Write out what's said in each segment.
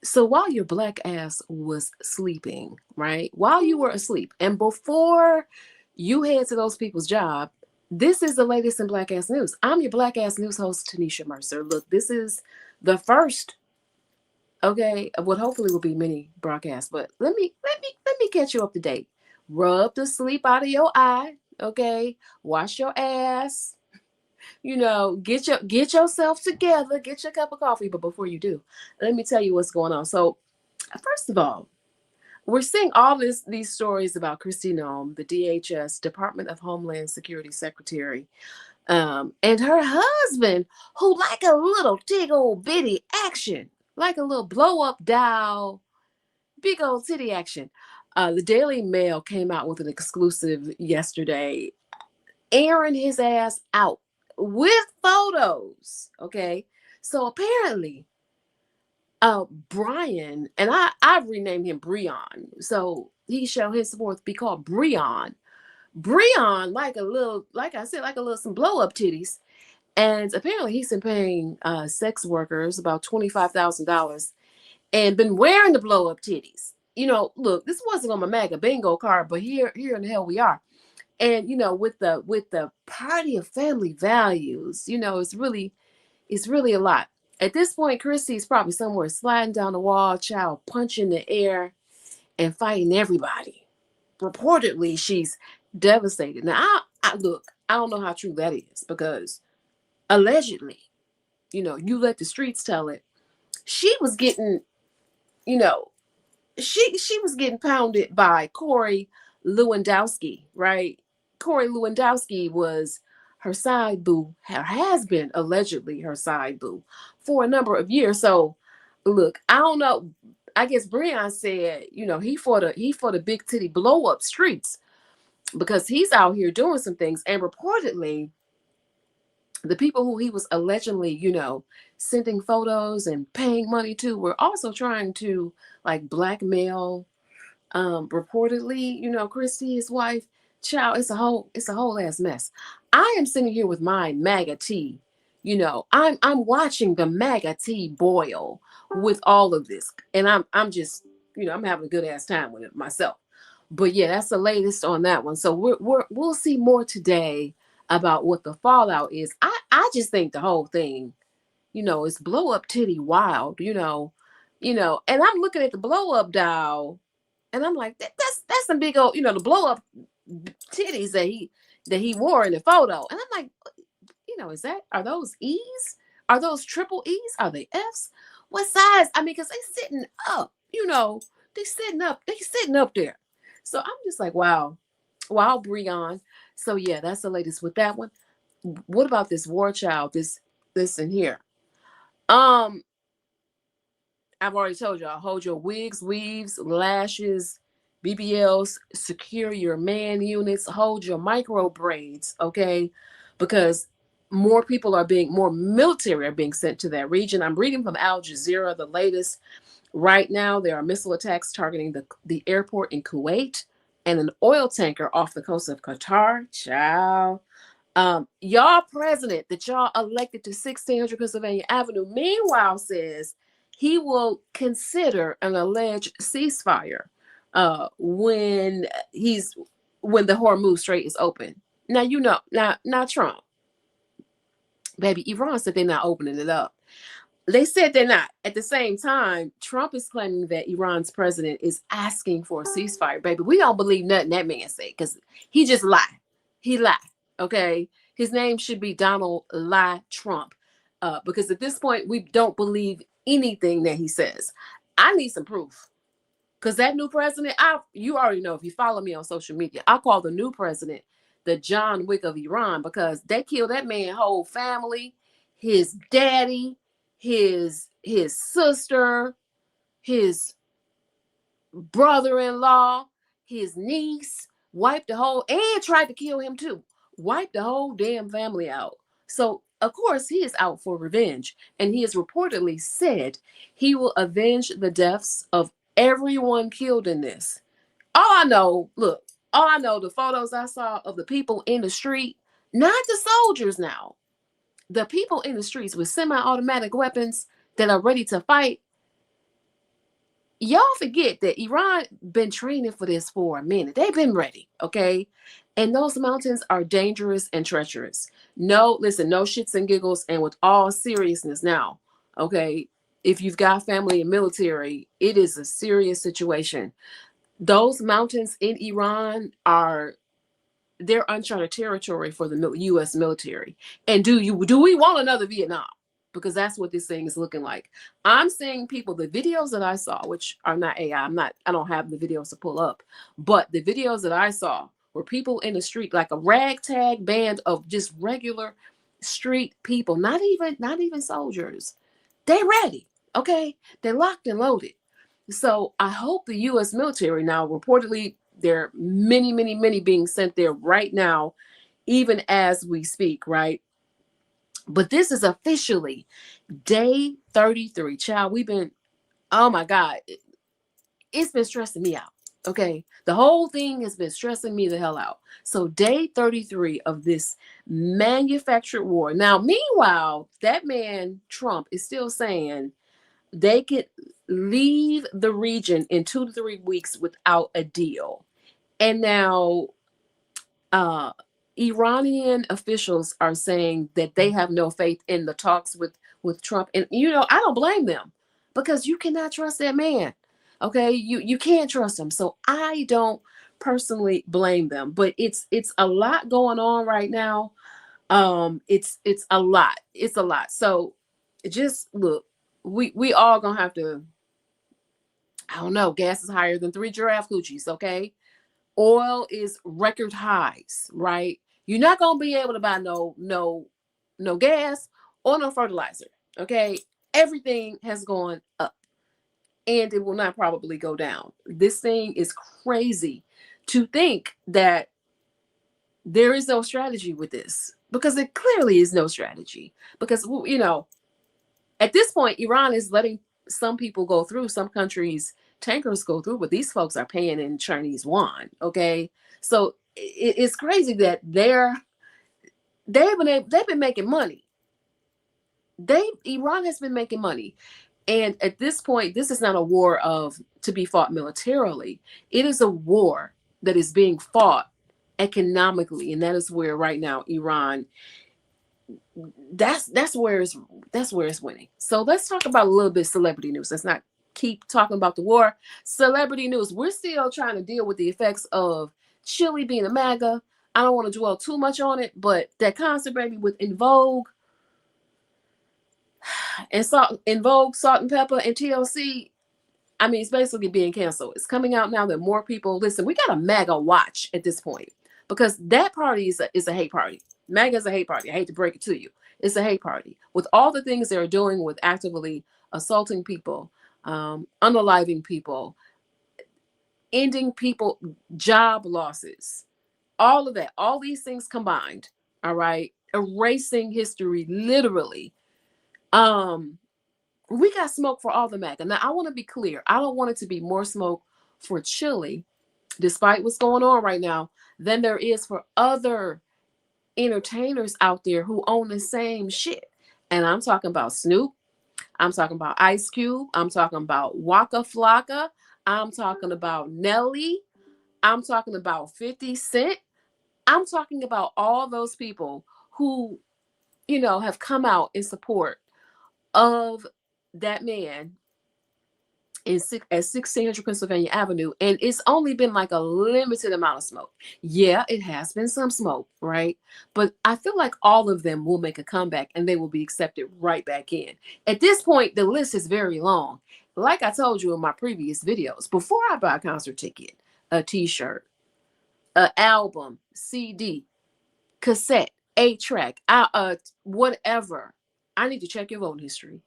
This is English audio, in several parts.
So while your black ass was sleeping, right? While you were asleep and before you head to those people's job, this is the latest in black ass news. I'm your black ass news host, Tanisha Mercer. Look, this is the first, okay, of what hopefully will be many broadcasts, but let me catch you up to date. Rub the sleep out of your eye, okay? Wash your ass, get yourself together, get your cup of coffee. But before you do, let me tell you what's going on. So first of all, we're seeing all these stories about Christine Noem, the DHS, Department of Homeland Security Secretary, and her husband, who like a little big old bitty action, like a little blow up doll, big old titty action. The Daily Mail came out with an exclusive yesterday, airing his ass out with photos. Okay, so apparently Brian, and I've renamed him Breon, so he shall henceforth be called Breon. Breon, like a little, like I said, like a little some blow up titties, and apparently he's been paying sex workers about $25,000 and been wearing the blow up titties. Look, this wasn't on my MAGA bingo card, but here in the hell we are. And with the party of family values, it's really a lot. At this point, Chrissy's probably somewhere sliding down the wall, child punching the air and fighting everybody. Reportedly, she's devastated. Now, I look, I don't know how true that is because allegedly, you let the streets tell it. She was getting, you know, she was getting pounded by Corey Lewandowski, right? Corey Lewandowski was her side boo, has been allegedly her side boo for a number of years. So, look, I don't know. I guess Breon said, he for the big titty blow up streets because he's out here doing some things, and reportedly, the people who he was allegedly, sending photos and paying money to were also trying to like blackmail reportedly, Christy, his wife. Child, it's a whole ass mess. I am sitting here with my MAGA tea. I'm watching the MAGA tea boil with all of this. And I'm just, I'm having a good ass time with it myself. But yeah, that's the latest on that one. So we'll see more today about what the fallout is. I just think the whole thing, is blow up titty wild, and I'm looking at the blow up doll and I'm like, that's some big old, the blow up titties that he wore in the photo. And I'm like, are those E's? Are those triple E's? Are they F's? What size? I mean, because they sitting up, they sitting up there. So I'm just like, wow, Breon. So yeah, that's the latest with that one. What about this war child? This in here. Um, I've already told y'all, hold your wigs, weaves, lashes, BBLs, secure your man units, hold your micro braids, okay? Because more military are being sent to that region. I'm reading from Al Jazeera, the latest. Right now, there are missile attacks targeting the airport in Kuwait and an oil tanker off the coast of Qatar. Ciao. Y'all president that y'all elected to 1600 Pennsylvania Avenue, meanwhile, says he will consider an alleged ceasefire when the Hormuz Strait is open. Now now Trump, baby, Iran said they're not opening it up. They said they're not. At the same time, Trump is claiming that Iran's president is asking for a ceasefire. Baby, we don't believe nothing that man said because he just lied. He lied. Okay, his name should be Donald Lie Trump, because at this point we don't believe anything that he says. I need some proof because that new president, you already know if you follow me on social media, I call the new president the John Wick of Iran because they killed that man's whole family, his daddy, his sister, his brother-in-law, his niece, wiped the whole and tried to kill him too. Wiped the whole damn family out. So of course he is out for revenge, and he has reportedly said he will avenge the deaths of everyone killed in this. All I know, the photos I saw of the people in the street, not the soldiers now, the people in the streets with semi-automatic weapons that are ready to fight. y'all forget that Iran been training for this for a minute. They've been ready, okay? And those mountains are dangerous and treacherous. No, listen, no shits and giggles, and with all seriousness now, okay? If you've got family and military, it is a serious situation. Those mountains in Iran are, they're uncharted territory for the U.S. military. And do we want another Vietnam? Because that's what this thing is looking like. I'm seeing people, the videos that I saw, which are not AI. I don't have the videos to pull up, but the videos that I saw were people in the street, like a ragtag band of just regular street people, not even soldiers. They're ready. Okay, they're locked and loaded. So I hope the U.S. military now, reportedly, there are many, many, many being sent there right now, even as we speak, right? But this is officially day 33. Child, we've been, oh my God, it's been stressing me out. Okay. The whole thing has been stressing me the hell out. So, day 33 of this manufactured war. Now, meanwhile, that man, Trump, is still saying they could leave the region in 2 to 3 weeks without a deal. And now uh, Iranian officials are saying that they have no faith in the talks with Trump. And I don't blame them, because you cannot trust that man. Okay, you can't trust him. So I don't personally blame them, but it's a lot going on right now. It's a lot. It's a lot. So just look, we all gonna have to, I don't know, gas is higher than 3 giraffe coochies, okay? Oil is record highs, right? You're not gonna be able to buy no gas or no fertilizer, okay? Everything has gone up, and it will not probably go down. This thing is crazy to think that there is no strategy with this, because there clearly is no strategy. Because at this point, Iran is letting some people go through, some countries, tankers go through, but these folks are paying in Chinese yuan. Okay, so it's crazy that they've been making money. Iran has been making money, and at this point, this is not a war to be fought militarily. It is a war that is being fought economically, and that is where right now Iran, that's where it's winning. So let's talk about a little bit of celebrity news. Let's not keep talking about the war. Celebrity news. We're still trying to deal with the effects of Chile being a MAGA. I don't want to dwell too much on it, but that concert, baby, with In Vogue Salt and Pepper, and TLC. I mean, it's basically being canceled. It's coming out now that more people listen. We got a MAGA watch at this point, because that party is a hate party. MAGA is a hate party. I hate to break it to you. It's a hate party with all the things they're doing, with actively assaulting people, unaliving people, ending people, job losses, all of that, all these things combined. All right, erasing history, literally. We got smoke for all the MAGA. Now, I want to be clear. I don't want it to be more smoke for Chile, despite what's going on right now, than there is for other entertainers out there who own the same shit. And I'm talking about Snoop. I'm talking about Ice Cube. I'm talking about Waka Flocka. I'm talking about Nelly. I'm talking about 50 Cent. I'm talking about all those people who, have come out in support of that man at 1600 Pennsylvania Avenue, and it's only been like a limited amount of smoke. Yeah, it has been some smoke, right? But I feel like all of them will make a comeback, and they will be accepted right back in. At this point, the list is very long. Like I told you in my previous videos, before I buy a concert ticket, a t-shirt, an album, CD, cassette, 8-track, whatever, I need to check your voting history.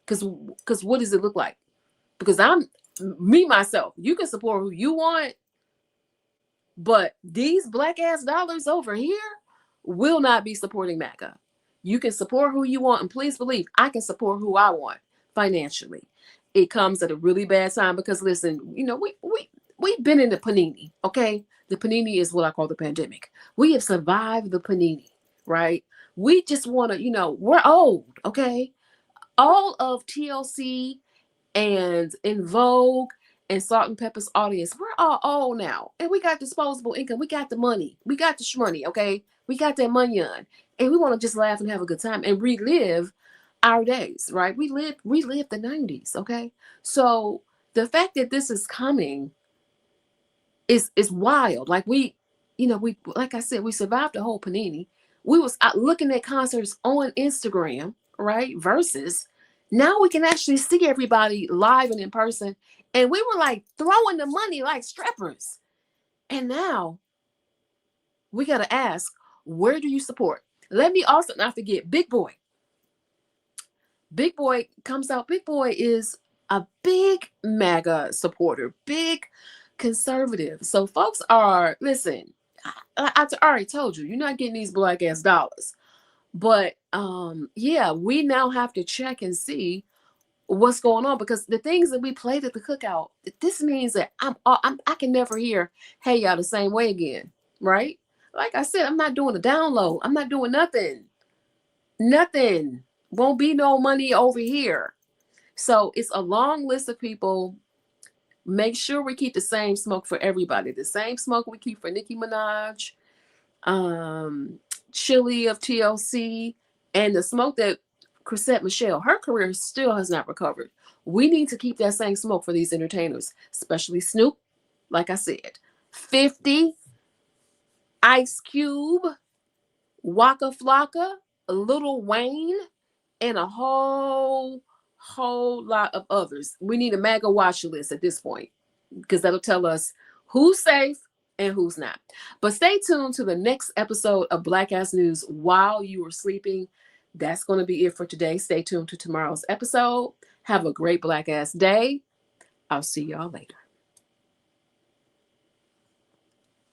Because what does it look like? Because myself, you can support who you want, but these black ass dollars over here will not be supporting MAGA. You can support who you want, and please believe I can support who I want financially. It comes at a really bad time, because listen, we've been in the panini, okay? The panini is what I call the pandemic. We have survived the panini, right? We just want to, we're old, okay? All of TLC and In Vogue and Salt and Pepper's audience. We're all old now, and we got disposable income. We got the money. We got the shmoney. Okay, we got that money on, and we want to just laugh and have a good time and relive our days. Right? We lived the '90s. Okay, so the fact that this is coming is wild. Like we like I said, we survived the whole panini. We was out looking at concerts on Instagram, right? Versus now we can actually see everybody live and in person. And we were like throwing the money like strippers. And now we gotta ask, where do you support? Let me also not forget Big Boy. Big Boy comes out. Big Boy is a big MAGA supporter, big conservative. So folks are, listen, I already told you, you're not getting these black ass dollars. But yeah, we now have to check and see what's going on, because the things that we played at the cookout, this means that I can never hear "Hey y'all" the same way again, right? Like I said, I'm not doing a download. I'm not doing nothing. Nothing. Won't be no money over here. So it's a long list of people. Make sure we keep the same smoke for everybody. The same smoke we keep for Nicki Minaj, um, Chili of TLC, and the smoke that Chrisette Michelle, her career still has not recovered. We need to keep that same smoke for these entertainers, especially Snoop, like I said, 50, Ice Cube, Waka Flocka, Lil Wayne, and a whole lot of others. We need a MAGA watch list at this point, because that'll tell us who's safe and who's not. But stay tuned to the next episode of Black Ass News while you are sleeping. That's going to be it for today. Stay tuned to tomorrow's episode. Have a great Black Ass day. I'll see y'all later.